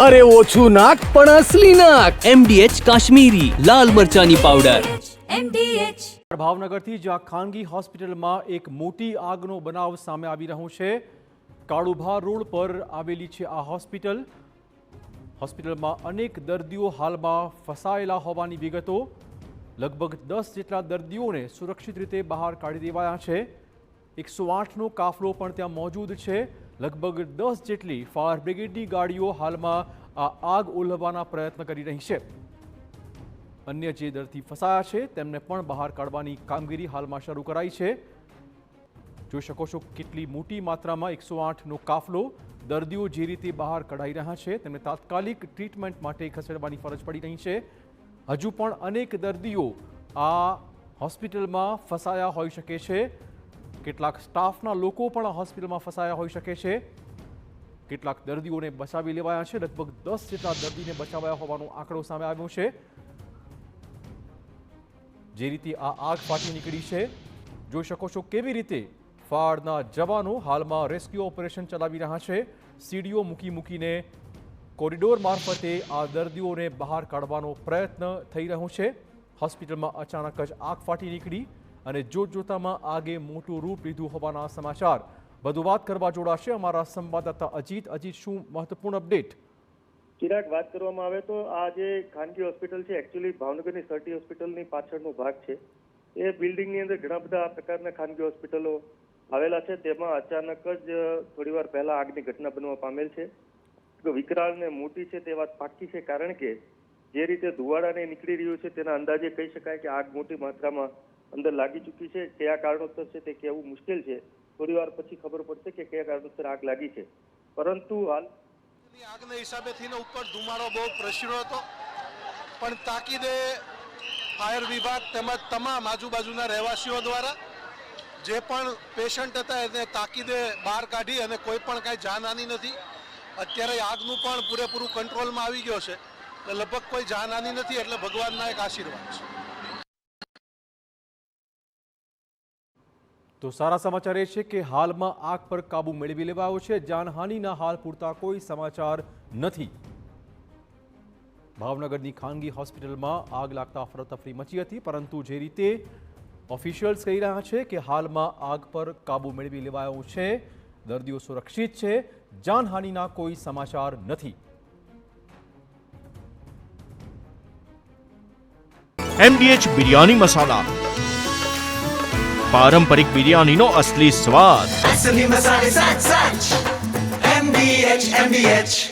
અરે ઓછું નાક પણ અસલી નાક. MDH કાશ્મીરી લાલ મરચાની પાવડર. MDH ભાવનગરથી જ્યાં ખાનગી હોસ્પિટલમાં એક મોટી આગનો બનાવ સામે આવી રહ્યો છે. કાળુભા રોડ પર આવેલી છે આ હોસ્પિટલ. હોસ્પિટલમાં અનેક દર્દીઓ હાલમાં ફસાયેલા હોવાની વિગતો. લગભગ 10 જેટલા દર્દીઓને સુરક્ષિત રીતે બહાર કાઢી દેવાયા છે. 108નો કાફલો પણ ત્યાં મોજૂદ છે. લગભગ 10 જેટલી ફાયર બ્રિગેડની ગાડીઓ હાલમાં આ આગ ઓલવવાના પ્રયત્ન કરી રહી છે. અન્ય જે દર્દી ફસાયા છે તેમને પણ બહાર કાઢવાની કામગીરી હાલમાં શરૂ કરાઈ છે. જોઈ શકો છો કેટલી મોટી માત્રામાં 108નો કાફલો. દર્દીઓ જે રીતે બહાર કઢાઈ રહ્યા છે તેમને તાત્કાલિક ટ્રીટમેન્ટ માટે ખસેડવાની ફરજ પડી રહી છે. હજુ પણ અનેક દર્દીઓ આ હોસ્પિટલમાં ફસાયા હોઈ શકે છે. કેટલાક સ્ટાફના લોકો પણ આ હોસ્પિટલમાં ફસાયા હોઈ શકે છે. કેટલાક દર્દીઓને બચાવી લેવાયા છે. લગભગ 10 જેટલા દર્દીને બચાવાયા હોવાનો આંકડો સામે આવ્યો છે. જે રીતે આ આગ ફાટી નીકળી છે જોઈ શકો છો કેવી રીતે ફાયરના જવાનો હાલમાં રેસ્ક્યુ ઓપરેશન ચલાવી રહ્યા છે. સીડીઓ મૂકીને કોરિડોર મારફતે આ દર્દીઓને બહાર કાઢવાનો પ્રયત્ન થઈ રહ્યો છે. હોસ્પિટલમાં અચાનક જ આગ ફાટી નીકળી અને જોતજોતામાં આગે મોટું રૂપ લીધું હોવાના સમાચાર. વધુ વાત કરવા જોડાશે અમારા સંવાદદાતા અજીત. શું મહત્વપૂર્ણ અપડેટ? ચિરાગ, વાત કરવામાં આવે તો આ જે ખાનગી હોસ્પિટલ છે એકચ્યુઅલી ભાવનગરની સર્ટી હોસ્પિટલની પાછળનો ભાગ છે. એ બિલ્ડિંગની અંદર ઘણા બધા આ પ્રકારના ખાનગી હોસ્પિટલો આવેલા છે. તેમાં અચાનક જ થોડીવાર પહેલા આગની ઘટના બનવા પામેલ છે. વિકરાળ ને મોટી છે તે વાત પાક્કી છે, કારણ કે જે રીતે ધુવાડાને નીકળી રહ્યું છે તેના અંદાજે કહી શકાય કે આગ મોટી માત્રામાં અંદર લાગી ચૂકી છે. કયા કારણોસર છે તે કહેવું મુશ્કેલ છે. થોડીવાર પછી ખબર પડશે કે કયા કારણોસર આગ લાગી છે. પરંતુ હાલ આગના હિસાબેથી ઉપર ધુમાડો બહુ પ્રસર્યો હતો, પણ તાકીદે ફાયર વિભાગ તેમજ તમામ આજુબાજુના રહેવાસીઓ દ્વારા જે પણ પેશન્ટ હતા એને તાકીદે બહાર કાઢી અને કોઈ પણ કાંઈ જાનહાની નથી. અત્યારે આગનું પણ પૂરેપૂરું કંટ્રોલમાં આવી ગયો છે. લગભગ કોઈ જાનહાની નથી, એટલે ભગવાનના એક આશીર્વાદ છે. તો સારા સમાચાર એ છે કે હાલમાં આગ પર કાબુ મેળવી લેવાયો છે. જાનહાનિના હાલ પૂરતા કોઈ સમાચાર નથી. ભાવનગરની ખાનગી હોસ્પિટલમાં આગ લાગતા અફરાતફરી મચી હતી, પરંતુ જે રીતે ઓફિશિયલ્સ કહી રહ્યા છે કે હાલમાં આગ પર કાબુ મેળવી લેવાયો છે. દર્દીઓ સુરક્ષિત છે. જાનહાનિના કોઈ સમાચાર નથી. MDH બિરયાની મસાલા, પારંપરિક બિરયાનીનો અસલી સ્વાદ. MDH